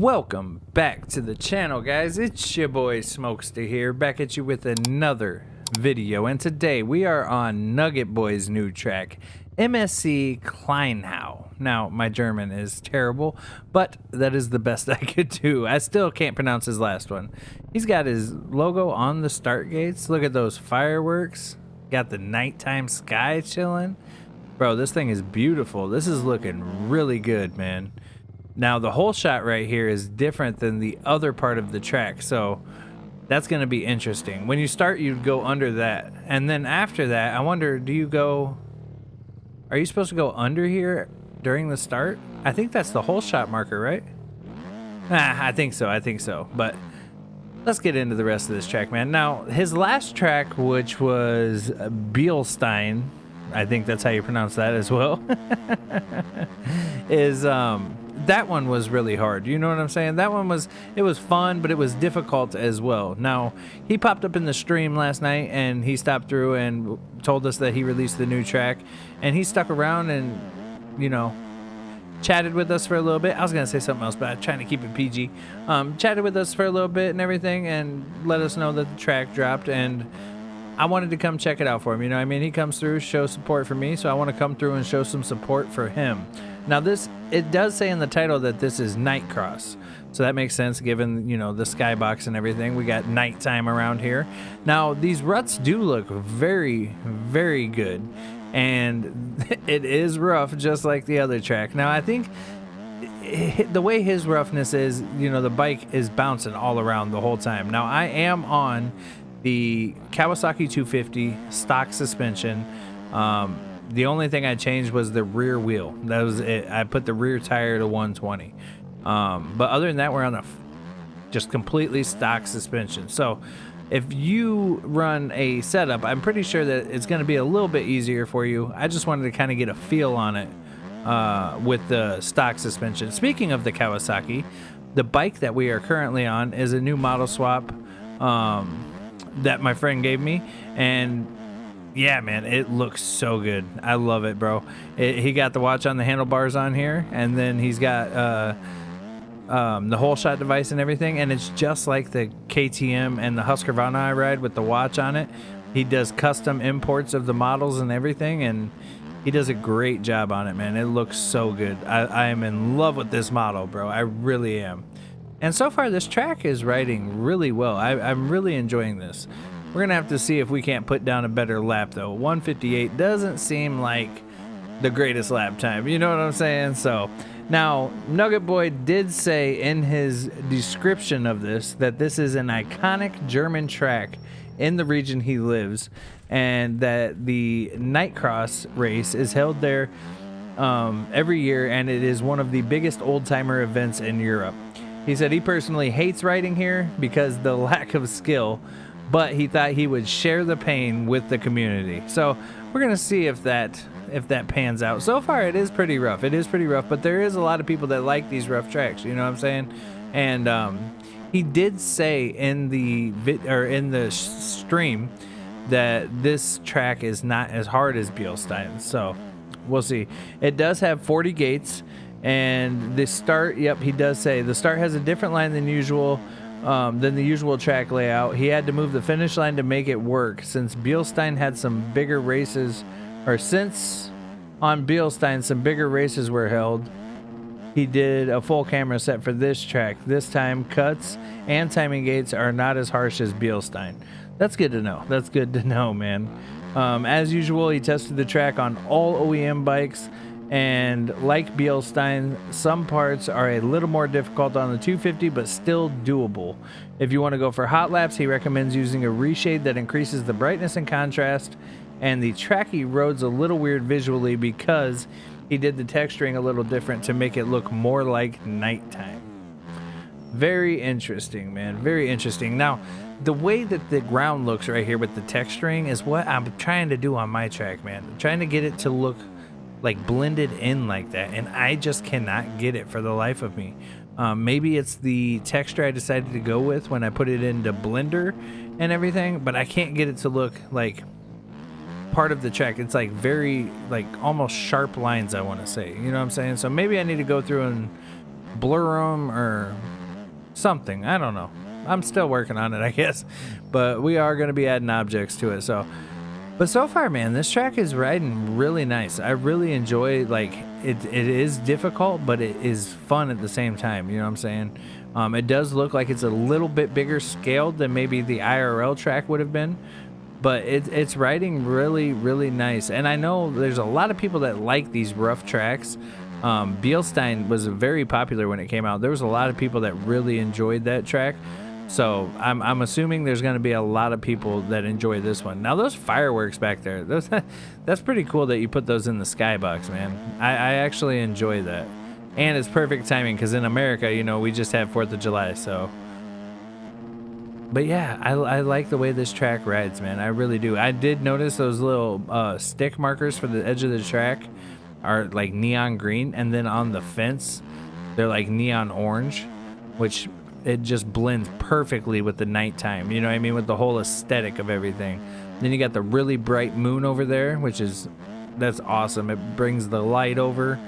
Welcome back to the channel, guys. It's your boy Smokester here, back at you with another video. And today we are on Nugget Boy's new track, MSC Kleinhau. Now, my German is terrible, but that is the best I could do. I still can't pronounce his last one. He's got his logo on the start gates. Look at those fireworks. Got the nighttime sky chilling. Bro, this thing is beautiful. This is looking really good, man. Now, the whole shot right here is different than the other part of the track, so that's going to be interesting. When you start, you go under that, and then after that, I wonder, are you supposed to go under here during the start? I think that's the whole shot marker, right? I think so, but let's get into the rest of this track, man. Now, his last track, which was Bielstein, I think that's how you pronounce that as well, is, that one was really hard. You know what I'm saying? That one was fun, but it was difficult as well. Now, he popped up in the stream last night and he stopped through and told us that he released the new track, and he stuck around and, you know, chatted with us for a little bit. I was going to say something else, but I'm trying to keep it PG. Chatted with us for a little bit and everything and let us know that the track dropped, and I wanted to come check it out for him. You know what I mean? He comes through, show support for me, so I want to come through and show some support for him. Now, it does say in the title that this is night cross, so that makes sense given, you know, the skybox and everything. We got nighttime around here. Now, these ruts do look very, very good, and it is rough just like the other track. Now, I think the way his roughness is, you know, the bike is bouncing all around the whole time. Now, I am on the Kawasaki 250 stock suspension. The only thing I changed was the rear wheel. That was it. I put the rear tire to 120. But other than that, we're on a just completely stock suspension. So if you run a setup, I'm pretty sure that it's going to be a little bit easier for you. I just wanted to kind of get a feel on it with the stock suspension. Speaking of the Kawasaki, the bike that we are currently on is a new model swap that my friend gave me, and yeah, man, it looks so good. I love it, bro. He got the watch on the handlebars on here, and then he's got the whole shot device and everything, and it's just like the KTM and the Husqvarna I ride with the watch on it. He does custom imports of the models and everything, and he does a great job on it, man. It looks so good. I am in love with this model, bro. I really am. And so far, this track is riding really well. I'm really enjoying this. We're going to have to see if we can't put down a better lap, though. 158 doesn't seem like the greatest lap time. You know what I'm saying? So, now, Nugget Boy did say in his description of this that this is an iconic German track in the region he lives, and that the Night Cross race is held there every year, and it is one of the biggest old-timer events in Europe. He said he personally hates riding here because the lack of skill, but he thought he would share the pain with the community. So we're going to see if that pans out. So far, it is pretty rough. It is pretty rough, but there is a lot of people that like these rough tracks. You know what I'm saying? And he did say in the stream that this track is not as hard as Bielstein. So we'll see. It does have 40 gates. And the start, yep, he does say the start has a different line than the usual track layout. He had to move the finish line to make it work since Bielstein had some bigger races, or since on Bielstein some bigger races were held. He did a full camera set for this track. This time, cuts and timing gates are not as harsh as Bielstein. That's good to know. That's good to know, man. As usual, he tested the track on all OEM bikes. And like Bielstein, some parts are a little more difficult on the 250, but still doable. If you want to go for hot laps, he recommends using a reshade that increases the brightness and contrast. And the track he rode's a little weird visually because he did the texturing a little different to make it look more like nighttime. Very interesting, man. Very interesting. Now, the way that the ground looks right here with the texturing is what I'm trying to do on my track, man. I'm trying to get it to look like blended in like that, and I just cannot get it for the life of me. Maybe it's the texture I decided to go with when I put it into Blender and everything, but I can't get it to look like part of the track. It's like very, like almost sharp lines, I want to say. You know what I'm saying? So maybe I need to go through and blur them or something. I don't know. I'm still working on it, I guess. But we are going to be adding objects to it. But so far, man, this track is riding really nice. I really enjoy, like, it is difficult, but it is fun at the same time. You know what I'm saying? It does look like it's a little bit bigger scaled than maybe the IRL track would have been. But it's riding really, really nice. And I know there's a lot of people that like these rough tracks. Bielstein was very popular when it came out. There was a lot of people that really enjoyed that track. So I'm assuming there's going to be a lot of people that enjoy this one. Now, those fireworks back there, that's pretty cool that you put those in the skybox, man. I actually enjoy that. And it's perfect timing because in America, you know, we just have 4th of July. So, but yeah, I like the way this track rides, man. I really do. I did notice those little stick markers for the edge of the track are like neon green. And then on the fence, they're like neon orange, which it just blends perfectly with the nighttime, you know what I mean, with the whole aesthetic of everything. Then you got the really bright moon over there, that's awesome. It brings the light over.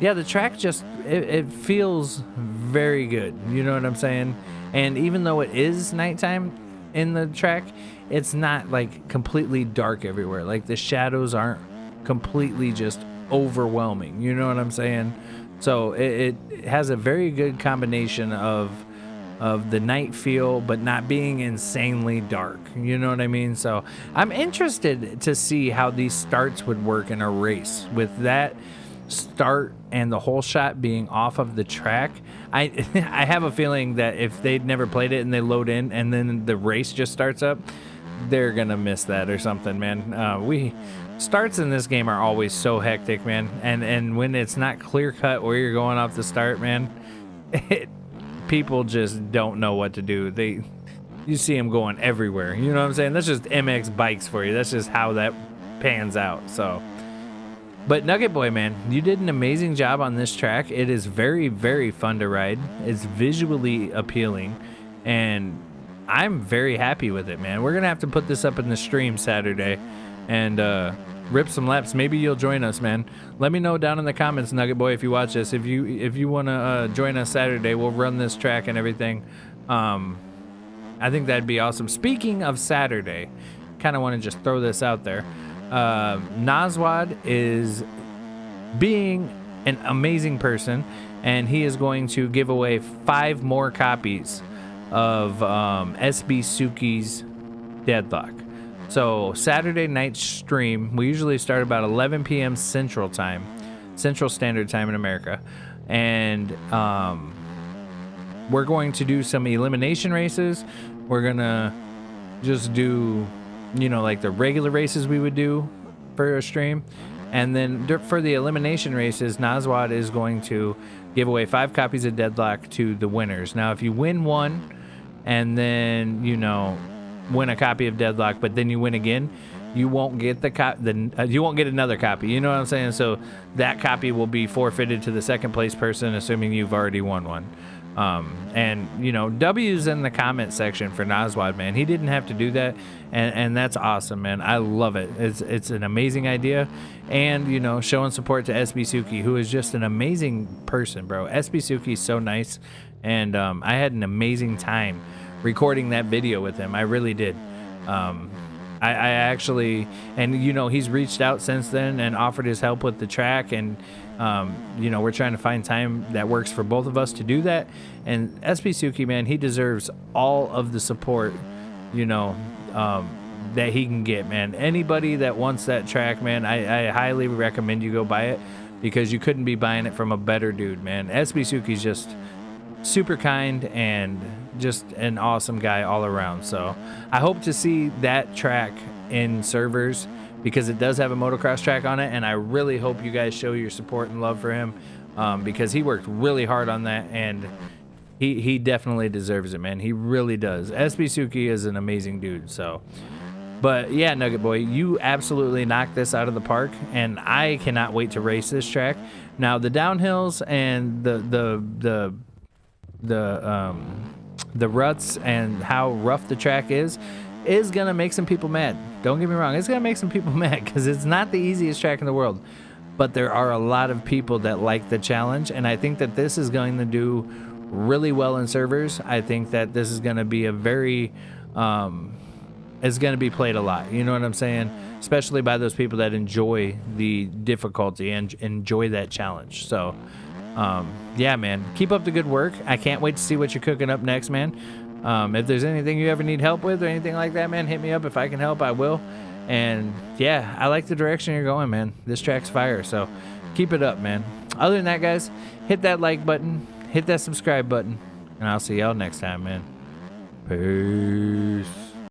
Yeah, the track just it feels very good, you know what I'm saying? And even though it is nighttime in the track, it's not like completely dark everywhere. Like the shadows aren't completely just overwhelming, you know what I'm saying? So it has a very good combination of the night feel, but not being insanely dark. You know what I mean? So I'm interested to see how these starts would work in a race with that start and the whole shot being off of the track. I have a feeling that if they'd never played it and they load in and then the race just starts up, they're gonna miss that or something, man. Starts in this game are always so hectic, man, and when it's not clear cut where you're going off the start, man, people just don't know what to do. You see them going everywhere. You know what I'm saying? That's just MX bikes for you. That's just how that pans out. So, but Nugget Boy, man, you did an amazing job on this track. It is very, very fun to ride. It's visually appealing, and I'm very happy with it, man. We're gonna have to put this up in the stream Saturday and rip some laps. Maybe you'll join us, man. Let me know down in the comments, Nugget Boy, if you watch this. If you want to join us Saturday, we'll run this track and everything. I think that'd be awesome. Speaking of Saturday, kind of want to just throw this out there. Naswad is being an amazing person, and he is going to give away 5 more copies of SB Suki's Deadlock. So Saturday night stream, we usually start about 11 p.m. Central Standard Time in America, and we're going to do some elimination races. We're gonna just do, you know, like the regular races we would do for a stream, and then for the elimination races, Naswad is going to give away 5 copies of Deadlock to the winners. Now, if you win one, and then, you know, win a copy of Deadlock, but then you win again, you won't get you won't get another copy. You know what I'm saying? So that copy will be forfeited to the second place person, assuming you've already won one. And you know, W's in the comment section for Naswad, man. He didn't have to do that, and that's awesome, man. I love it. It's an amazing idea, and you know, showing support to SB Suki, who is just an amazing person, bro. SB Suki is so nice, and I had an amazing time recording that video with him. I really did. I actually, and you know, he's reached out since then and offered his help with the track, and you know, we're trying to find time that works for both of us to do that. And SB Suki, man, he deserves all of the support, you know, that he can get, man. Anybody that wants that track, man, I highly recommend you go buy it, because you couldn't be buying it from a better dude, man. SB Suki's just super kind and just an awesome guy all around. So I hope to see that track in servers, because it does have a motocross track on it, and I really hope you guys show your support and love for him, because he worked really hard on that, and he definitely deserves it, man. He really does. SB Suki is an amazing dude. So, but yeah, Nugget Boy, you absolutely knocked this out of the park, and I cannot wait to race this track. Now the downhills and the ruts and how rough the track is gonna make some people mad. Don't get me wrong, it's gonna make some people mad, because it's not the easiest track in the world, but there are a lot of people that like the challenge, and I think that this is going to do really well in servers. I think that this is going to be a very is going to be played a lot. You know what I'm saying? Especially by those people that enjoy the difficulty and enjoy that challenge. So, yeah, man, keep up the good work. I can't wait to see what you're cooking up next, man. If there's anything you ever need help with or anything like that, man, hit me up. If I can help, I will. And yeah, I like the direction you're going, man. This track's fire. So keep it up, man. Other than that, guys, hit that like button, hit that subscribe button, and I'll see y'all next time, man. Peace.